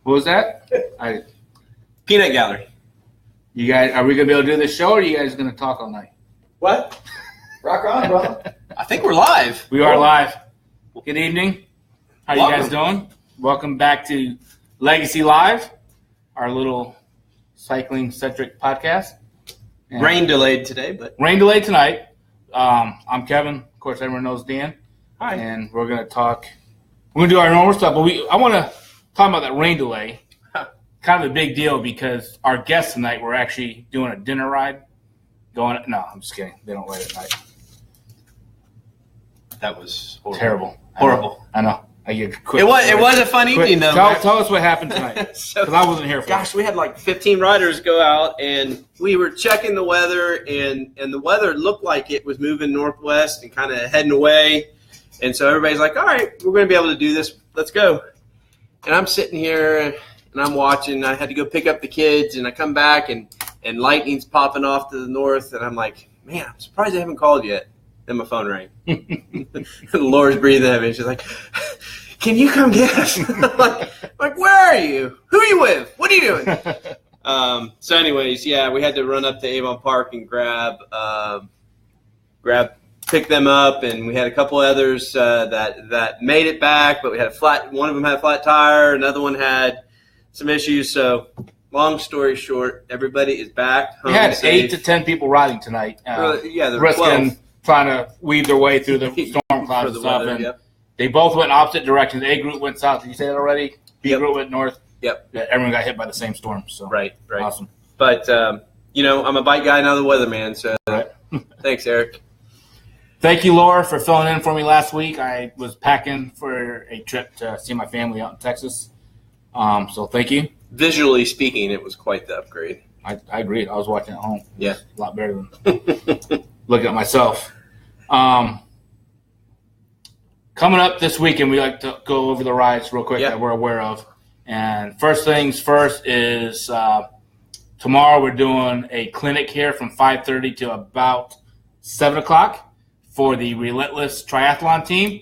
What was that? Peanut Gallery. You guys, are we gonna be able to do this show, or are you guys gonna talk all night? What? Rock on, brother. I think we're live. We are live. Good evening. How you guys doing? Welcome back to Legacy Live, our little cycling-centric podcast. And Rain delayed today, but rain delayed tonight. I'm Kevin. Of course, everyone knows Dan. hi. And we're gonna talk. We're gonna do our normal stuff, but I want to talk about that rain delay. Kind of a big deal because our guests tonight were actually doing a dinner ride. No, I'm just kidding. They don't ride at night. That was Terrible. Horrible. I know. I get quick. It was a fun evening, though. Tell us what happened tonight, because I wasn't here for Gosh, we had like 15 riders go out, and we were checking the weather, and the weather looked like it was moving northwest and kind of heading away. And so everybody's like, all right, we're going to be able to do this. Let's go. And I'm sitting here, and I'm watching. I had to go pick up the kids, and I come back, and lightning's popping off to the north. And I'm like, man, I'm surprised they haven't called yet. Then my phone rang. Laura's breathing heavy. She's like, can you come get us? I'm like, where are you? Who are you with? What are you doing? So anyways, yeah, we had to run up to Avon Park and pick them up, and we had a couple others that made it back, but we had one of them had a flat tire, another one had some issues. So long story short, everybody is back home. We had safe. 8 to 10 people riding tonight. Yeah, there were risking 12. trying to weave their way through the storm clouds and stuff. And they both went opposite directions. A group went south. Did you say that already? B group went north. Yep. Yeah, everyone got hit by the same storm. So Right. Awesome. But I'm a bike guy, not a weatherman. So thanks, Eric. Thank you, Laura, for filling in for me last week. I was packing for a trip to see my family out in Texas. So thank you. Visually speaking, it was quite the upgrade. I agreed. I was watching at home. Yeah. A lot better than looking at myself. Coming up this weekend, we like to go over the rides real quick that we're aware of. And first things first is tomorrow we're doing a clinic here from 5:30 to about 7 o'clock for the Relentless Triathlon team.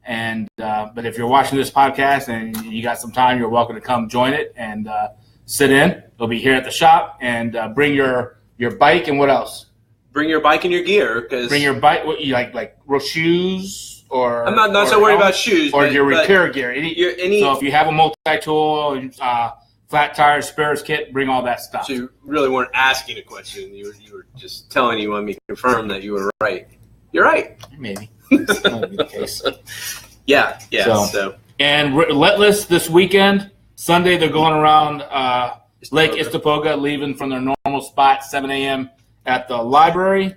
And but if you're watching this podcast and you got some time, you're welcome to come join it and sit in. It'll be here at the shop. And bring your bike and what else? Bring your bike and your gear. Bring your bike. What you like shoes or? I'm not so worried about shoes. Or your repair gear. So if you have a multi-tool, flat tires, spares kit, bring all that stuff. So you really weren't asking a question. You were just telling you want me to confirm that you were right. You're right. Maybe. That might be the case. Yeah. So. And Relentless this weekend, Sunday, they're going around Lake Istapoga, leaving from their normal spot, 7 a.m. at the library.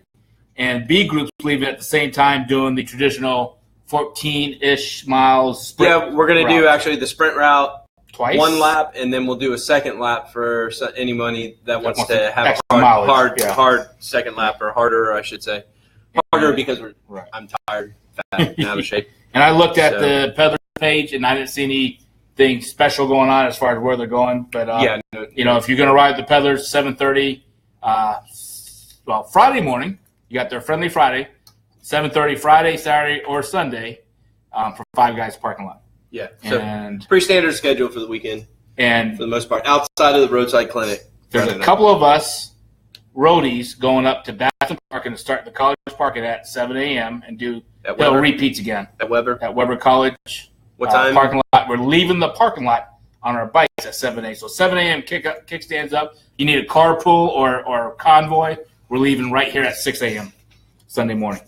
And B group's leaving at the same time, doing the traditional 14-ish miles sprint. Yeah, we're going to do actually the sprint route twice. One lap, and then we'll do a second lap for anybody that wants to have a hard second lap, or harder, I should say. Harder because I'm tired, fat, and out of shape. And I looked at the Peddler page, and I didn't see anything special going on as far as where they're going. But if you're going to ride the Peddlers 7:30, Friday morning, you got their Friendly Friday, 7:30 Friday, Saturday, or Sunday for Five Guys parking lot. Yeah, and pretty standard schedule for the weekend. And for the most part, outside of the roadside clinic, there's a couple of us roadies going up to Bath Park and start the college parking at 7 a.m. and do repeats again. At Weber College. What time? Parking lot. We're leaving the parking lot on our bikes at 7 a.m. So 7 a.m. kickstands up. You need a carpool or convoy. We're leaving right here at 6 a.m. Sunday morning.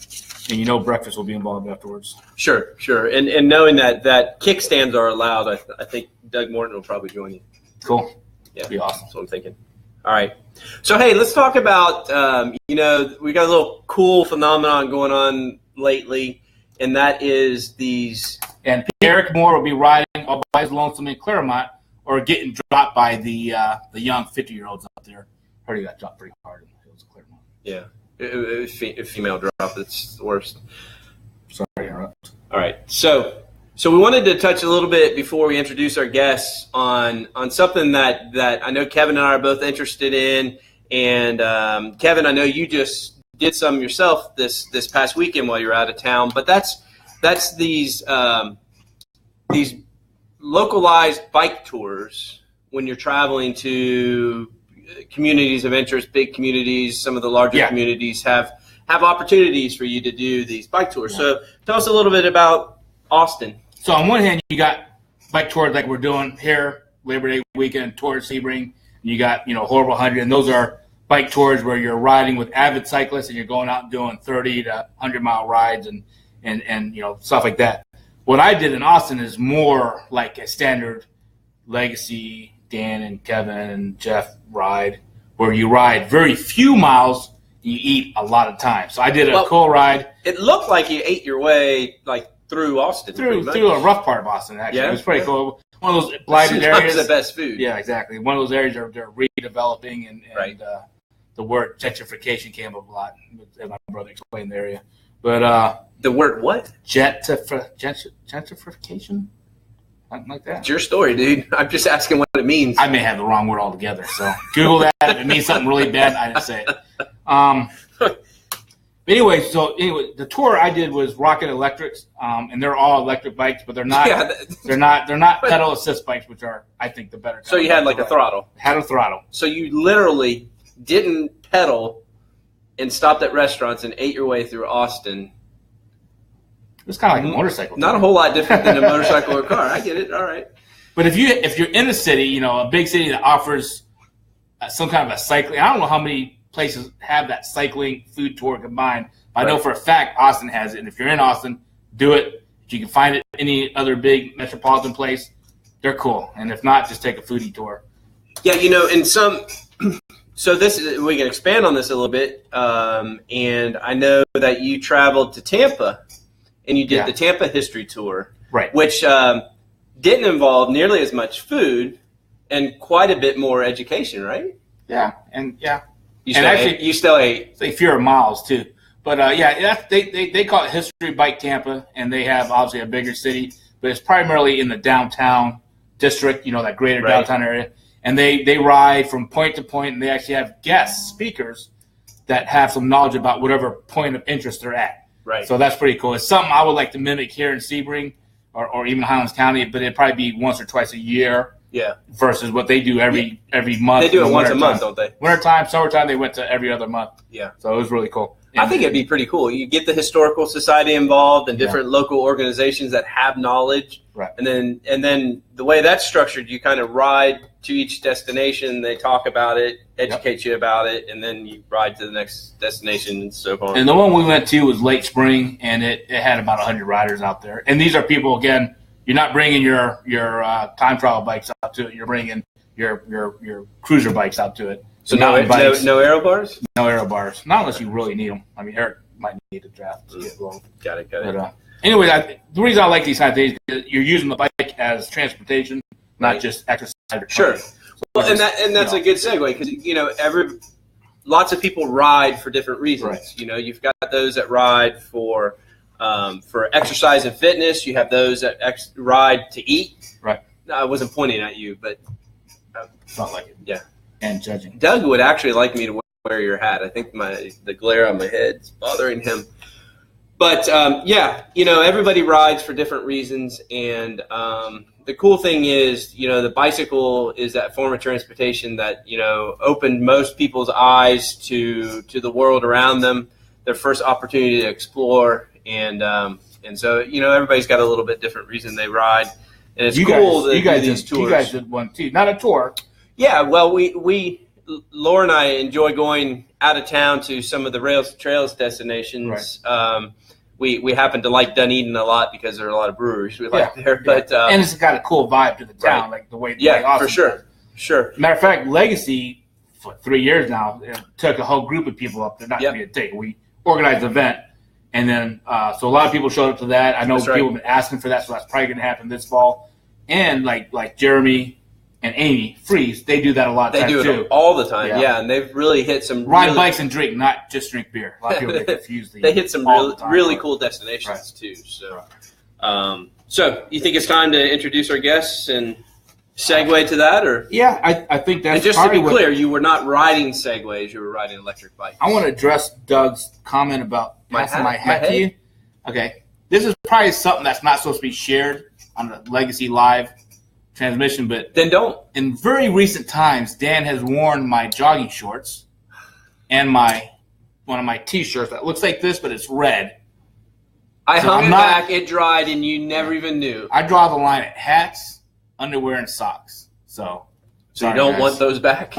And breakfast will be involved afterwards. Sure. And knowing that kickstands are allowed, I think Doug Morton will probably join you. Cool. Yeah. Be awesome. That's what I'm thinking. All right. So, hey, let's talk about, we got a little cool phenomenon going on lately, and that is these. And Eric Moore will be riding all by his lonesome in Claremont or getting dropped by the young 50-year-olds out there. I heard he got dropped pretty hard in the hills of Claremont. Yeah. A female drop, it's the worst. Sorry to interrupt. All right. So we wanted to touch a little bit before we introduce our guests on something that I know Kevin and I are both interested in. And Kevin, I know you just did some yourself this past weekend while you were out of town. But that's these localized bike tours when you're traveling to communities of interest, big communities. Some of the larger communities have opportunities for you to do these bike tours. Yeah. So tell us a little bit about Austin. So on one hand, you got bike tours like we're doing here, Labor Day weekend towards Sebring. And you got, Horrible 100, and those are bike tours where you're riding with avid cyclists and you're going out and doing 30 to 100-mile rides and stuff like that. What I did in Austin is more like a standard Legacy, Dan and Kevin and Jeff ride, where you ride very few miles, you eat a lot of time. So I did a cool ride. It looked like you ate your way through Austin. Through a rough part of Austin, actually. Yeah. It was pretty cool. One of those blighted areas. The best food. Yeah, exactly. One of those areas they're redeveloping, and the word gentrification came up a lot. My brother explained the area. But the word what? Gentrification? Something like that. It's your story, dude. I'm just asking what it means. I may have the wrong word altogether. So Google that. If it means something really bad, I didn't say it. Anyway, the tour I did was Rocket Electrics, and they're all electric bikes, but they're not they're not pedal assist bikes, which are, I think, the better. So you had like a throttle. Had a throttle. So you literally didn't pedal and stopped at restaurants and ate your way through Austin. It was kind of like a motorcycle. Not a whole lot different than a motorcycle or car. I get it. All right. But if you're in a city, a big city that offers some kind of a cycling, I don't know how many places have that cycling food tour combined. But I know for a fact Austin has it. And if you're in Austin, do it. If you can find it any other big metropolitan place, they're cool. And if not, just take a foodie tour. Yeah, in some. So we can expand on this a little bit. And I know that you traveled to Tampa, and you did the Tampa History Tour, right? Which didn't involve nearly as much food and quite a bit more education, right? Yeah, and you still ate. Say fewer miles too, but they call it History Bike Tampa, and they have obviously a bigger city, but it's primarily in the downtown district, that greater downtown area, and they ride from point to point, and they actually have guest speakers that have some knowledge about whatever point of interest they're at. Right. So that's pretty cool. It's something I would like to mimic here in Sebring or even Highlands County, but it'd probably be once or twice a year. Yeah. Versus what they do every month. They do it once a month, don't they? Wintertime, summertime, they went to every other month. Yeah. So it was really cool. I think it'd be pretty cool. You get the Historical Society involved and different local organizations that have knowledge. Right. And then the way that's structured, you kind of ride to each destination. They talk about it, educate you about it, and then you ride to the next destination and so on. And the one we went to was Lake Spring, and it had about 100 riders out there. And these are people, again, you're not bringing your time trial bikes out to it. You're bringing your cruiser bikes out to it. So no aero bars? No aero bars. Not unless you really need them. I mean, Eric might need a draft to get low. Got it. But, anyway, the reason I like these kind of things is you're using the bike as transportation, not just exercise. Sure. So well, and that's a good segue because lots of people ride for different reasons. Right. You've got those that ride for exercise and fitness. You have those that ride to eat. Right. No, I wasn't pointing at you, but felt like it. Yeah. And judging. Doug would actually like me to wear your hat. I think the glare on my head is bothering him. But everybody rides for different reasons, and the cool thing is, the bicycle is that form of transportation that opened most people's eyes to the world around them, their first opportunity to explore, and so everybody's got a little bit different reason they ride, and it's cool that you guys do these tours. You guys did one too, not a tour. Yeah, well, Laura and I enjoy going out of town to some of the trails destinations. Right. We happen to like Dunedin a lot because there are a lot of breweries we like there. But and it's got a cool vibe to the town, like the way. For sure, sure. Matter of fact, Legacy for 3 years now took a whole group of people up there. Not to be a take. We organized an event, and then so a lot of people showed up to that. I know people have been asking for that, so that's probably going to happen this fall. And like Jeremy and Amy Freeze, they do that a lot. They do it all the time, and they've really hit some ride bikes and drink, not just drink beer. A lot of people get confused. They hit some really cool destinations too. So, so you think it's time to introduce our guests and segue to that, or I think that's. And just to be clear, you were not riding Segways; you were riding electric bikes. I want to address Doug's comment about passing my hat to you. Okay, this is probably something that's not supposed to be shared on the Legacy Live transmission, but Then don't. in very recent times, Dan has worn my jogging shorts and one of my T-shirts that looks like this, but it's red. I So hung I'm it not- back, it dried, and you never even knew. I draw the line at hats, underwear, and socks. So So you sorry, don't guys. want those back?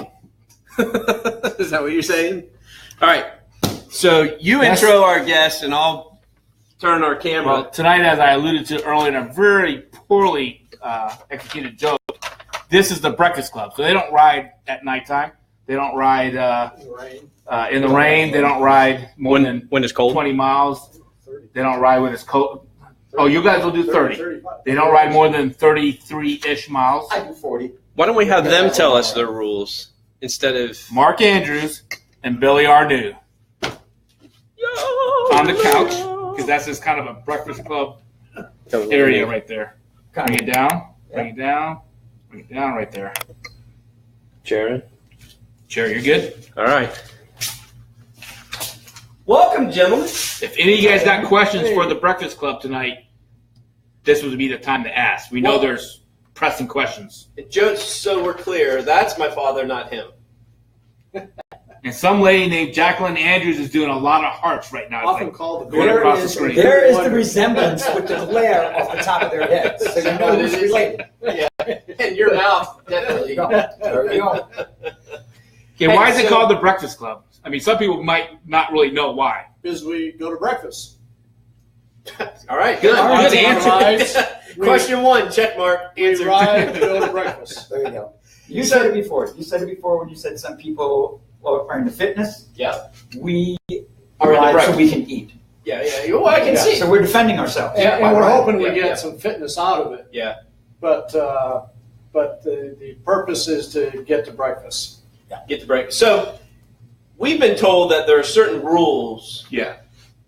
Is that what you're saying? All right. So you Yes. intro our guest, and I'll turn our camera. Well, tonight, as I alluded to earlier in a very poorly executed joke, this is the Breakfast Club. So they don't ride at nighttime. They don't ride in the rain. They don't ride more than when it's cold. 20 miles. They don't ride when it's cold. Oh, you guys will do 30. They don't ride more than 33-ish miles. I do 40. Why don't we have them tell us their rules instead of Mark Andrews and Billy Ardu on the couch, because that's just kind of a Breakfast Club area right there. Bring it down. Bring it down. Bring it down right there. Sharon? Chair, you're good? All right. Welcome, gentlemen. If any of you guys got questions for the Breakfast Club tonight, this would be the time to ask. We know Well- there's pressing questions. Just so we're clear, that's my father, not him. And some lady named Jacqueline Andrews is doing a lot of hearts right now. It's Often like called the going across the is, screen. there is the resemblance with the glare off the top of their heads. So you know who's related. And your mouth, definitely. There you go. Okay, why Hey, is it so- called the Breakfast Club? I mean, some people might not really know why. Because we go to breakfast. All right, good. All right, Good answer. rides. Question one, check mark. We Answer. ride to go to breakfast. There you go. You said it before. You said it before when you said some people are into fitness. Yeah. We Are into ride so breakfast. we can eat. Yeah. Well, I can see. So we're defending ourselves. And by we're riding. hoping we Yeah, get yeah. some fitness out of it. Yeah. But the purpose is to get to breakfast. Get the break. So we've been told that there are certain rules Yeah.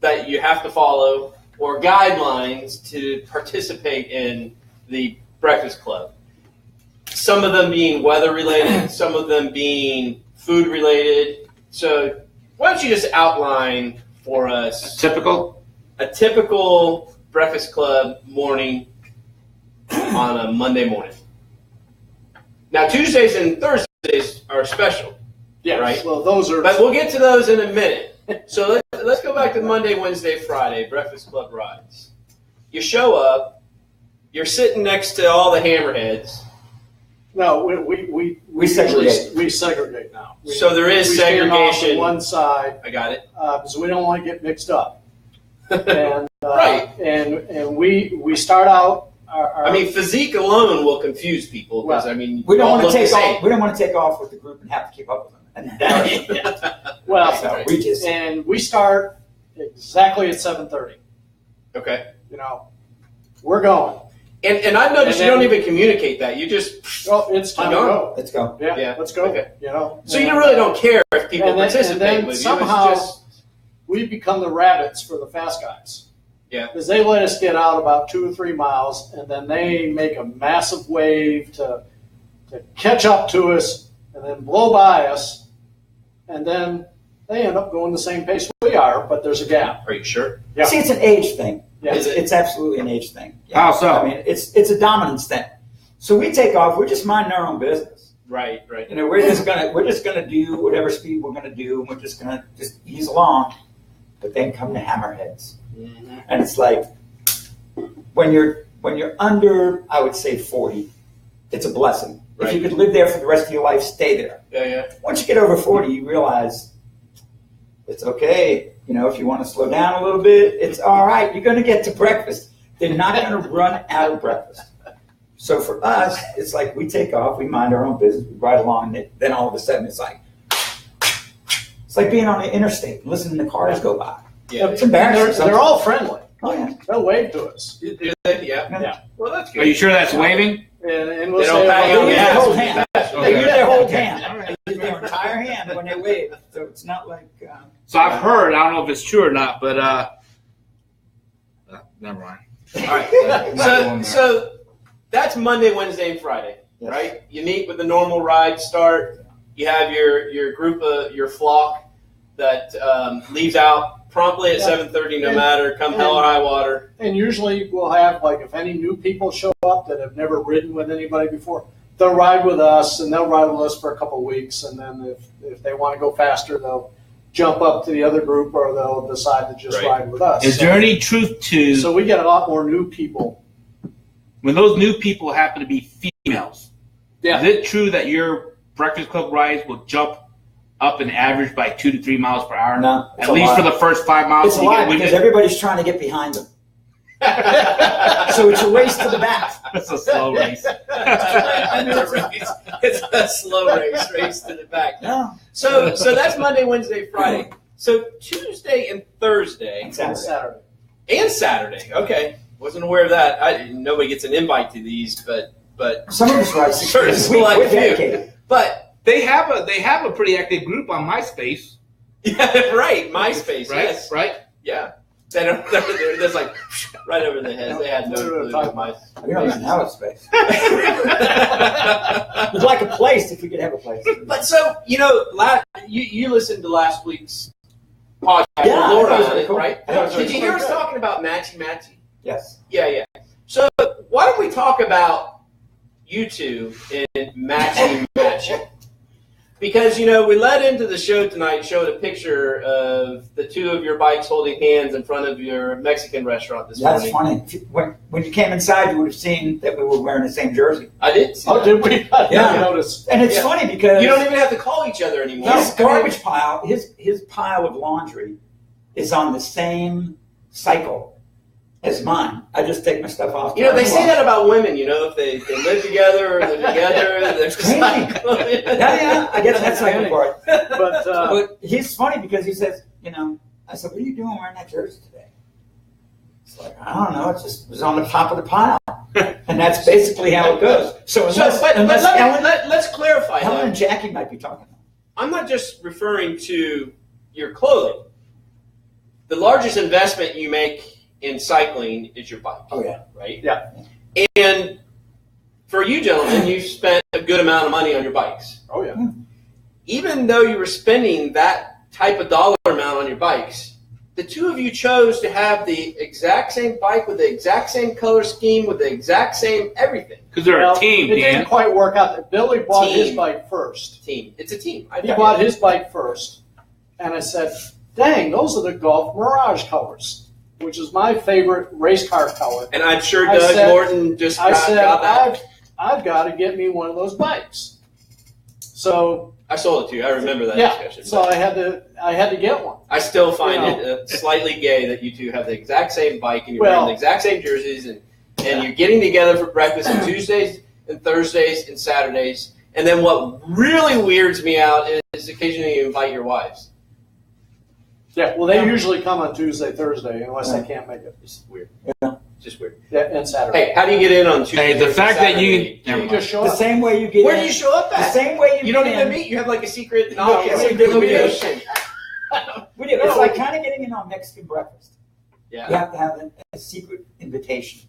that you have to follow or guidelines to participate in the Breakfast Club. Some of them being weather related, some of them being food related. So why don't you just outline for us Typical? a typical Breakfast Club morning on a Monday morning? Now, Tuesdays and Thursdays are special, Yeah. Right. Well, those are. but we'll get to those in a minute. So let's go back to Monday, Wednesday, Friday, Breakfast Club rides. You show up, you're sitting next to all the hammerheads. No, we segregate. We segregate now. So there is we stand off segregation. on one side I got it. because we don't want to get mixed up. And Right. And we start out. Our, I mean, physique alone will confuse people because, I mean, We don't all want to look the take same. off. We don't want to take off with the group and have to keep up with them. And embarrass them. well, So we just and we start exactly at 7:30. Okay. You know, we're going. And I've noticed And you don't then- even communicate that. You just, Well, it's time to I'm go. let's go. Yeah, Yeah, let's go. okay. You know. so you really don't care if people And then- participate and then with you. somehow- It's just, We become the rabbits for the fast guys. Yeah. Because they let us get out about 2 or 3 miles, and then they make a massive wave to catch up to us, and then blow by us, and then they end up going the same pace we are, but there's a gap. are you sure? Yeah. See, it's an age thing. Yeah. Is it? It's absolutely an age thing. How so? I mean, it's a dominance thing. So we take off. We're just minding our own business. Right. You know, we're just gonna do whatever speed we're gonna do, and we're just gonna ease along. But then come the hammerheads, Mm-hmm. and it's like when you're under, I would say 40, it's a blessing. If Right. you could live there for the rest of your life, stay there. Yeah. Once you get over 40, you realize it's okay. You know, if you want to slow down a little bit, it's all right. You're going to get to breakfast. They're not going to run out of breakfast. So for us, it's like we take off, we mind our own business, we ride along, and then all of a sudden it's like being on the interstate, listening to cars go by. Yeah. It's embarrassing. They're all friendly. Oh, yeah. They'll wave to us. Yeah. Yeah. Well, that's Are good. you sure that's waving? And we'll They don't say, pat you They on use the their ass whole with hand. that. They use their whole hand. All right. They use their entire hand when they wave. So it's not like... So I've heard, I don't know if it's true or not, but never mind. All right. So that's Monday, Wednesday, and Friday, Yes. right? You meet with the normal ride start. You have your group, your flock. that leaves out promptly at 7:30, no matter come hell or high water. And usually we'll have, like, if any new people show up that have never ridden with anybody before, they'll ride with us, and they'll ride with us for a couple of weeks, and then if they want to go faster, they'll jump up to the other group, or they'll decide to just ride with us. Is there any truth to... So we get a lot more new people. When those new people happen to be females, Yeah. is it true that your Breakfast Club rides will jump up an average by 2 to 3 miles per hour? No. At least for the first 5 miles? It's a lie because everybody's trying to get behind them. So it's a race to the back. It's a slow race. It's a slow race to the back. No. So that's Monday, Wednesday, Friday. So Tuesday and Thursday And And Saturday. Saturday. and Saturday. Okay, wasn't aware of that. Nobody gets an invite to these, but Some of us ride 6 Sure, days a week. like We're a few. dedicated. but They have a pretty active group on MySpace, yeah, right. MySpace, right? yes, Right? yeah. They don't. There's like right over their heads. They had no clue what MySpace. We don't even have a space. We'd like a place if we could have a place. But so you listened to last week's podcast, Yeah, with Laura that was on really it, cool. right? That was Did really you hear us cool. talking about matchy? Yes. Yeah. So why don't we talk about you two and matchy? Because, we led into the show tonight, showed a picture of the two of your bikes holding hands in front of your Mexican restaurant this That's morning. funny. When you came inside, you would have seen that we were wearing the same jersey. I did see Oh, that. did we? I Yeah. didn't notice. And it's Yeah. funny because You don't even have to call each other anymore. his garbage pile, his pile of laundry is on the same cycle as mine. I just take my stuff off. They say that about women, if they live together or they're together, they're just Crazy. Yeah, I guess that's like the part. But But he's funny because he says, I said, what are you doing wearing that jersey today? It's like, I don't know, it was on the top of the pile. And that's basically how it goes. So unless let's clarify. Helen though. and Jackie might be talking. I'm not just referring to your clothing. The largest investment you make in cycling is your bike. Oh, yeah. Right? Yeah. And for you gentlemen, you spent a good amount of money on your bikes. oh yeah, Even though you were spending that type of dollar amount on your bikes, the two of you chose to have the exact same bike with the exact same color scheme, with the exact same everything. Because they're Well, a team, It Dan. didn't quite work out. Billy bought his Team. bike first. Team. It's a team. He bought his bike first, and I said, "Dang, those are the Golf Mirage colors, which is my favorite race car color." And I'm sure I Doug said- Morton just I got said, that. I've got to get me one of those bikes. So I sold it to you. I remember that yeah, discussion. so I had to get one. I still find You it slightly gay that you two have the exact same bike and you're Well- wearing the exact same jerseys and you're getting together for breakfast on Tuesdays and Thursdays and Saturdays. And then what really weirds me out is occasionally you invite your wives. Yeah, well, they usually come on Tuesday, Thursday, unless I can't make it. It's weird. Yeah. Just weird. Yeah, and Saturday. Hey, how do you get in on Tuesday? Hey, the and fact that Saturday? you- You just show The up. same way you get Where in. do you show up The at? same way You don't get even in. meet. You have like a secret No, a we secret do. location. We do. It's like kind of getting in on Mexican breakfast. You Yeah. have to have a secret invitation.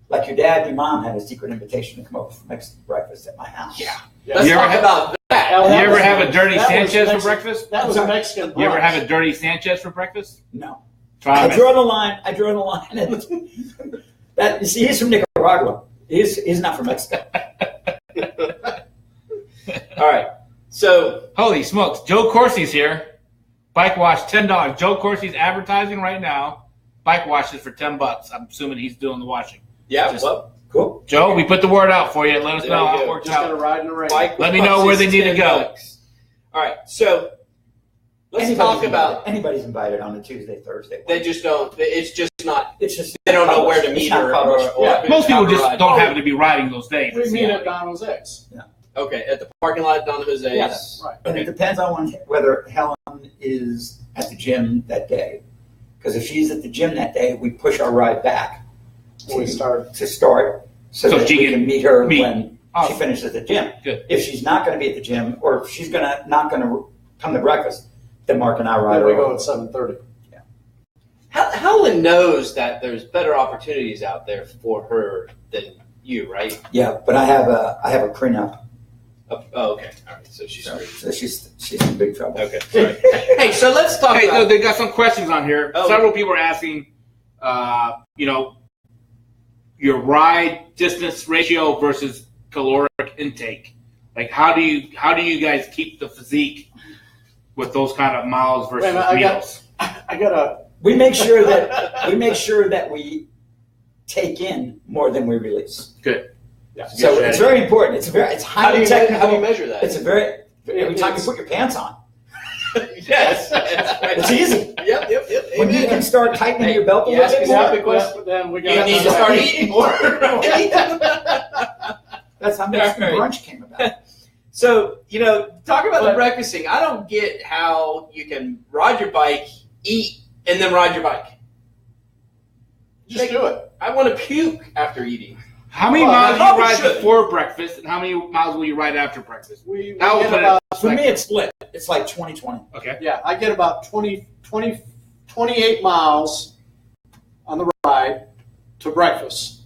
Like your dad and your mom had a secret invitation to come over for Mexican breakfast at my house. Yeah. Yeah. Let's You ever talk have- about that. Well, You that ever was- have a dirty that was Sanchez for Mexican- breakfast? That was a Mexican You ever brunch. have a dirty Sanchez for breakfast? No. Try I it. draw the line. You see, he's from Nicaragua. He's not from Mexico. All right. So Holy smokes. Joe Corsi's here. Bike wash, $10. Joe Corsi's advertising right now. Bike washes for $10. I'm assuming he's doing the washing. yeah, Just- well, Cool. Joe, we put the word out for you. Let us There know you how go. it works Just got to out. ride in the rain. bike Let me know where they costs need to go. $10. All right. So let's talk about. Anybody's invited on a Tuesday, Thursday. They just don't. It's just not. It's just They don't know where to It's meet not or published. Yeah. Most people just ride. don't happen to be riding those days. We meet at Don Jose's. Okay, at the parking lot, at Don Jose's. Yes. Right. And Okay. it depends on whether Helen is at the gym that day. Because if she's at the gym that day, we push our ride back We start. to start so So that she we can can meet her meet. when she Awesome. finishes at the gym. Good. If she's not going to be at the gym, or if she's not going to come to breakfast, then Mark and I ride Then her we go over. at 7:30. Helen knows that there's better opportunities out there for her than you, right? Yeah, but I have a prenup Oh, okay. All right. So she's screwed. So she's in big trouble. Okay. Sorry. Hey, so let's talk Hey, about. they got some questions on here. Oh. Several people are asking, your ride distance ratio versus caloric intake. Like, how do you guys keep the physique with those kind of miles versus meals? I got We make sure that we take in more than we release. Good. Yeah. So it's very important. It's highly technical. How do you measure that? It's every time you put your pants on. Yes. It's easy. Yep. When you can start tightening your belt a you little ask bit me more. something quick. then we You got need to start eating more. That's how Mexican brunch came about. So, talk about the breakfast thing. I don't get how you can ride your bike, eat, and then ride your bike. Just do it. I want to puke after eating. How many Well, miles do I you probably ride shouldn't. before breakfast, and how many miles will you ride after breakfast? We That will get put it about, For me, it's split. It's like 20-20. Okay. yeah, I get about 28 miles on the ride to breakfast,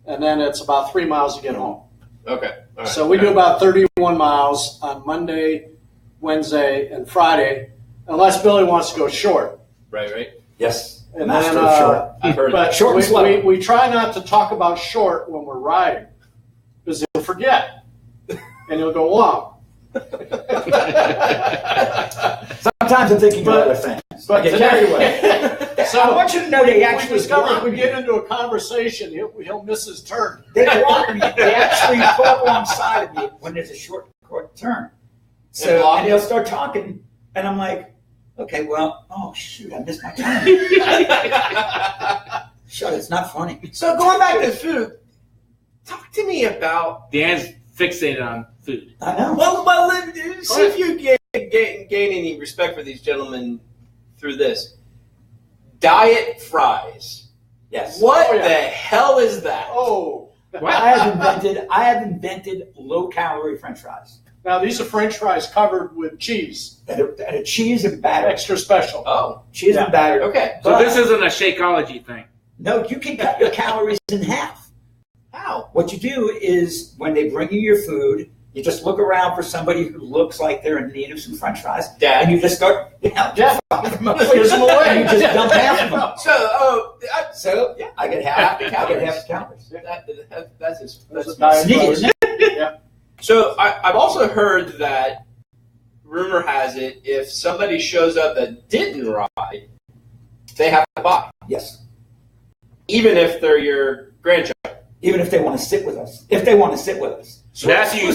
and then it's about 3 miles to get home. Okay. All right. So we do about 31 miles on Monday, Wednesday, and Friday, unless Billy wants to go short. Right. Yes. And Master then, of short. I've heard But that. Short and we, slow. we try not to talk about short when we're riding, because he'll forget, and he'll go long. Sometimes I'm thinking of other things. But I get today- carried away. So I want you to know they we actually discover block if we me. get into a conversation, he'll miss his turn. They block me. They actually pull up alongside of me when there's a short turn. So block and you. they'll start talking, and I'm like, okay, well, oh shoot, I missed my turn. Shut it, it's not funny. So going back to food, talk to me about. Dan's fixated on food. I know. Well, see if you gain any respect for these gentlemen through this. Diet fries. Yes. What Oh, yeah. the hell is that? Oh, I have invented low calorie French fries. now these are French fries covered with cheese, That are cheese and batter. extra special. Oh, Cheese and batter. okay. So But- this isn't a Shakeology thing. No, you can cut your calories in half. How? What you do is when they bring you your food, you just look around for somebody who looks like they're in need of some French fries, Dad. and you just start Yeah. gives them away. and you just dump half of them. So, Yeah, I get half the calories. That's Diet Sneaky, fries. isn't it? So I've also heard that rumor has it if somebody shows up that didn't ride, they have to buy, Yes. even if they're your grandchild. Even if they want to sit with us. If they want to sit with us. Matthew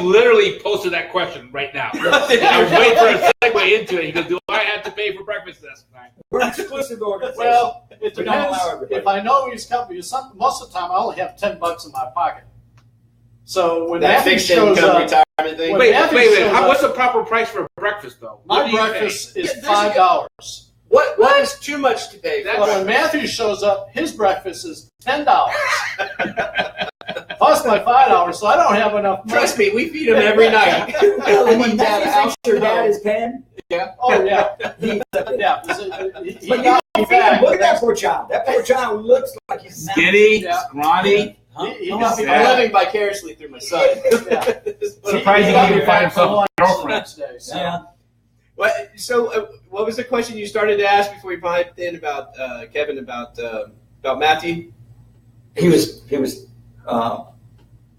literally posted that question right now. I was waiting for a segue into it. He goes, "Do I have to pay for breakfast this time?" We're an exclusive organization. Well, it We don't depends. allow everybody. If I know he's coming, most of the time I only have $10 in my pocket. So when That Matthew fixed shows income up, retirement thing. When Wait. Matthew What's shows up- the proper price for breakfast though? What my do you pay? breakfast is Yeah, there's $5. What is too much to pay for? Well, when Matthew shows up, his breakfast is $10. Plus my $5, so I don't have enough money. Trust me, we feed him every night. And when We Matthew have thinks your dad is paying, Oh yeah, he yeah. He But you got me don't feed him. back. Look at that poor child. That poor child looks like he's Skinny, Yeah. scrawny. He Huh? got me Yeah. I'm back. living vicariously through my son. Surprised he got can me even find back himself for a lunch girlfriend. the next day, so. Yeah. What was the question you started to ask before you piped in about Kevin about Matthew? He was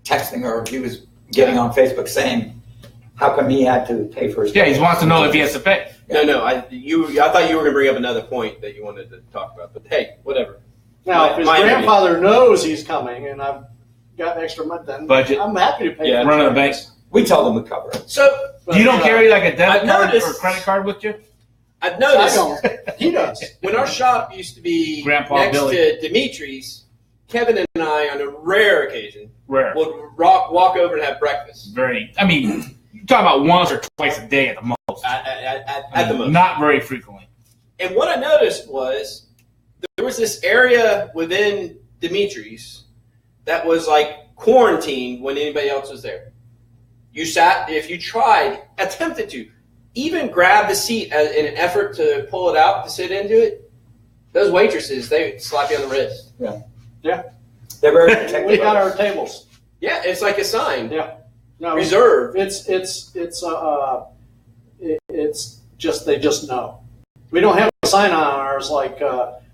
texting or he was getting on Facebook saying, how come he had to pay for his Yeah, he wants to know if he has to pay. No. I thought you were going to bring up another point that you wanted to talk about, but hey, whatever. Now, if his My grandfather knows he's coming and I've got an extra month, then Budget. I'm happy to pay. Yeah. for Run of the bank. breakfast. We told him we cover it. So But, You don't carry like a debit I've card or noticed- credit card with you? I've I noticed don't. He does. when our shop used to be Grandpa next Billy. to Dimitri's, Kevin and I, on a rare occasion, Rare. would walk over and have breakfast Very. I mean, you're talking about once or twice a day at the most. at the most. Not very frequently. And what I noticed was there was this area within Dimitri's that was like quarantined when anybody else was there. You sat, if you attempted to, even grab the seat in an effort to pull it out to sit into it, those waitresses, they would slap you on the wrist. They're very protective. We got of our us. tables. Yeah, it's like a sign. Yeah. No, reserve. It's just they just know. We don't have a sign on ours like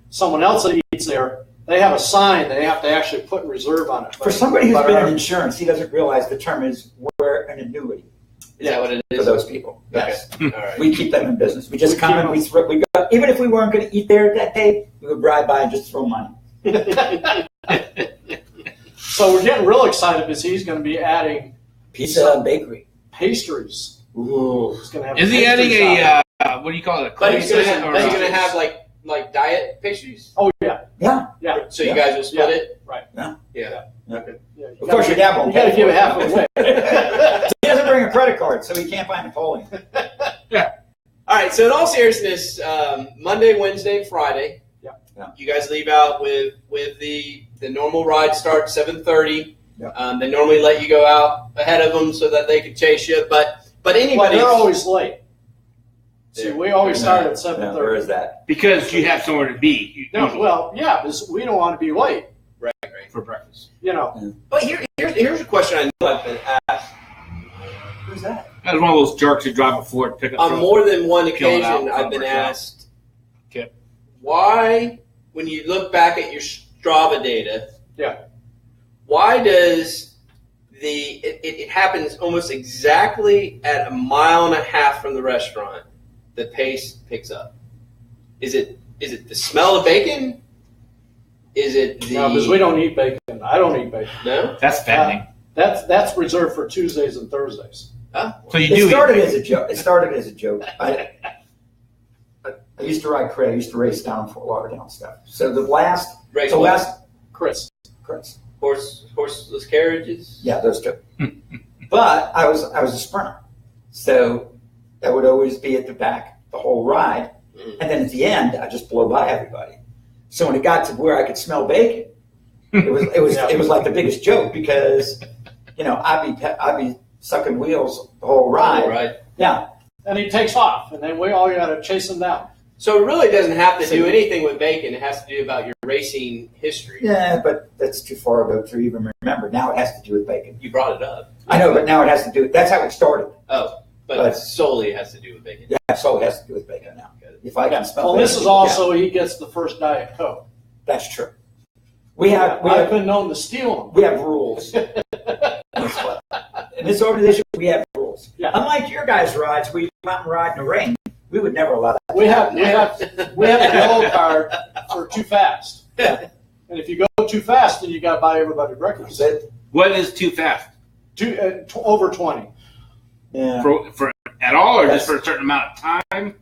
someone else that eats there. They have a sign they have to actually put reserve on it. For somebody who's been in insurance, he doesn't realize the term is we're an annuity. Is that what it is? For those people, yes. Okay. All right. We keep them in business. We just come and we go, even if we weren't going to eat there that day, we would ride by and just throw money. So we're getting real excited because he's going to be adding Pizza and bakery. pastries. Ooh. He's going to have Is he adding what do you call it? But he's going to have like diet pastries. Oh yeah, Yeah. yeah. So you guys will split it. Right. Yeah. Yeah. Yeah, Of course, your dad won't. You got to give it half away. He doesn't bring a credit card, so he can't buy Napoleon. All right. So in all seriousness, Monday, Wednesday, Friday. Yeah. You guys leave out with the normal ride start 7:30. Yeah. They normally let you go out ahead of them so that they can chase you. But Well, anybody. they're always late. See, we always start at Yeah, where 7:30. is that? Because you have somewhere to be. No, well, yeah, because we don't want to be late. Right. For breakfast. You know, But here's a question I know I've been asked. Who's that? That's one of those jerks who drive a Ford pickup On truck. more than one Kill it out occasion, from I've been Virginia. asked, Okay. why, when you look back at your Strava data, Yeah. why does it happens almost exactly at 1.5 miles from the restaurant, the pace picks up? Is it the smell of bacon? Is it the no, because we don't eat bacon. I don't eat bacon. No? That's fattening. That's reserved for Tuesdays and Thursdays. Huh? So you It do started eat. as a joke. It started as a joke. I used to ride crit. I used to race down Fort Lauderdale and stuff. So the last, Race the what? last, Chris. Chris. Horseless carriages? Yeah, those two. But I was a sprinter, so I would always be at the back the whole ride, and then at the end I just blow by everybody. So when it got to where I could smell bacon, it was like the biggest joke because I'd be sucking wheels the whole ride. Right. Yeah. And he takes off, and then we all got to chase him down. So it really doesn't have to do anything with bacon. It has to do about your racing history. Yeah, but that's too far ago to even remember. Now it has to do with bacon. You brought it up. I know, but now it has to do. That's how it started. Oh, but But- solely it has to do with bacon. Yeah, so it has to do with bacon now. If I can smell Well, bacon, this is also he gets the first Diet Coke. that's true. We I've have been known to steal them. we have rules. In this organization, we have rules. Yeah. Unlike your guys' rides, we come out and ride in the rain. We would never allow that. We have a yellow card for too fast. And if you go too fast, then you got to buy everybody breakfast. That's it. What is too fast? Over 20. Yeah. For at all, or Yes. just for a certain amount of time?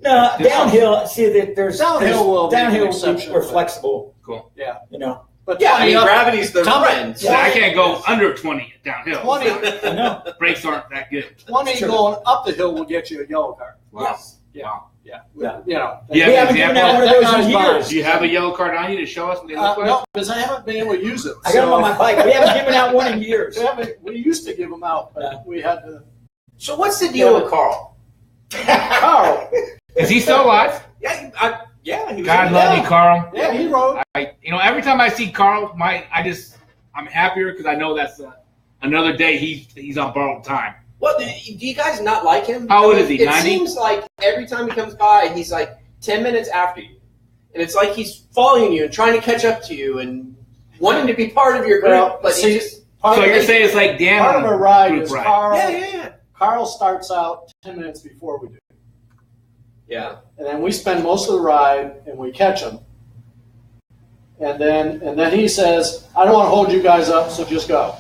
No, downhill. See, there's Downhill will be an downhill. exception. We're flexible. Cool. Yeah. You know. But Yeah, 20 up, gravity's the Tom- friend. So I can't go under 20 downhill. 20, I know. Brakes aren't that good. 20 Sure. going up the hill will get you a yellow card. Wow. Yes. Yeah. Wow. Yeah. Yeah. You know. Yeah. We haven't given out one of That those guy's in mine. years. Do you have a yellow card on you to show us what they look like? No, because I haven't been able to use it. I got them on my bike. We haven't given out one in years. We used to give them out, but Yeah. we had to. So what's the deal with Carl? Carl. Is he still alive? Yeah, he was God in love the- you, Carl. Yeah, he rode. Every time I see Carl, I'm happier because I know that's another day he's on borrowed time. Well, do you guys not like him? How old is he, It 90? seems like every time he comes by, he's like 10 minutes after you. And it's like he's following you and trying to catch up to you and wanting to be part of your group. Well, but see, he just... So you're saying it's like Dan part on of a ride group is ride. Carl. Yeah. Carl starts out 10 minutes before we do. Yeah. And then we spend most of the ride and we catch him. And then he says, I don't want to hold you guys up, so just go.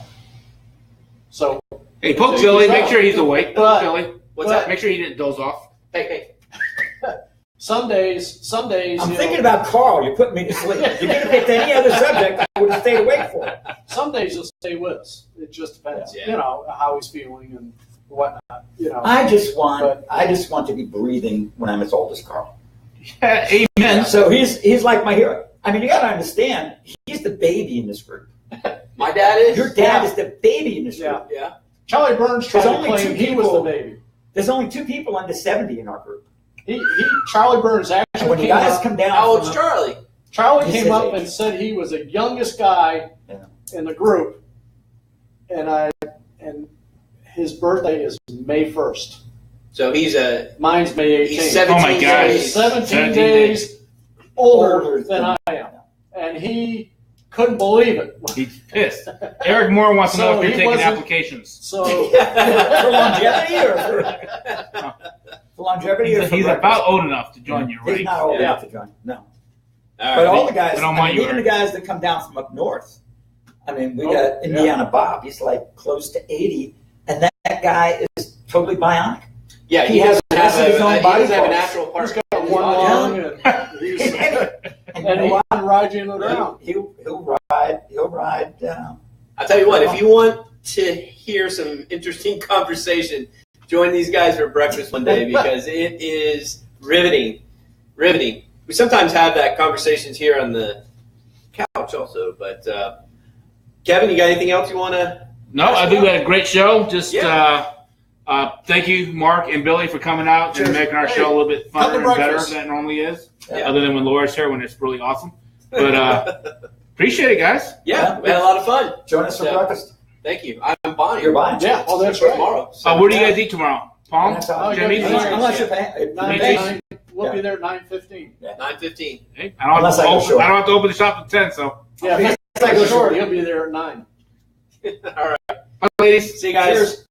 So Hey, poke Billy. Make sure he's awake. But- Poke Billy. What's that? Make sure he didn't doze off. Hey. some days, I'm you know, thinking about Carl. You're putting me to sleep. You could have picked any other subject. I would have stayed awake for it. some days he'll stay with us. It just depends, Yeah. you know, how he's feeling and whatnot. You know, I just want to be breathing when I'm as old as Carl. Yeah, amen. So he's like my hero. I mean, you got to understand, he's the baby in this group. My dad is? Your dad is the baby in this Yeah. group. Yeah. Charlie Burns tried There's to only claim two he was the people- baby. There's only 2 people under 70 in our group. Charlie Burns And actually when you came guys up. come down, How old's from Charlie? Charlie He's came his up age. and said he was the youngest guy Yeah. in the group, and his birthday is May 1st. So Mine's May 18th. he's 17 Oh my God. days. 17 days older than I am. And he couldn't believe it. He's pissed. Eric Moore wants to know So if you're he taking wasn't- applications. So For longevity or for longevity or for He's breakfast? about old enough to join your He's ranks. not old Yeah. enough to join. No. All But right. all the guys, They don't mind you, even the Eric. guys that come down from up north. I mean, we Oh, got Indiana Bob. He's like close to 80, and that guy is totally bionic. Yeah, He he has doesn't have the rest of his own he body doesn't have a parts. natural part. he's got in his one body. lung, and he's, And and you know he what? can ride you around. He'll ride. He'll ride. I'll tell you what, if you want to hear some interesting conversation, join these guys for breakfast one day because it is riveting. Riveting. We sometimes have that conversations here on the couch also, but Kevin, you got anything else you want to? No, I think we had a great show. Just Yeah. thank you, Mark and Billy, for coming out Sure. and making our Hey, show a little bit come funner to and better breakfast. than it normally is. Yeah. Other than when Laura's here, when it's really awesome. But appreciate it, guys. Yeah, we had a lot of fun. Join us for Yeah. breakfast. Thank you. I'm Bonnie. You're buying. Yeah, oh, that's right. Tomorrow. Where do you guys eat tomorrow? Palm? That's all. Jimmy's? yeah. Unless you're paying. We'll be there at 9:15. 9:15. Hey, I don't Unless have to I go open, short. I don't have to open the shop at 10, so. Yeah, if I you go go short, short. he'll be there at 9. All right. Bye, ladies. See you guys. Cheers.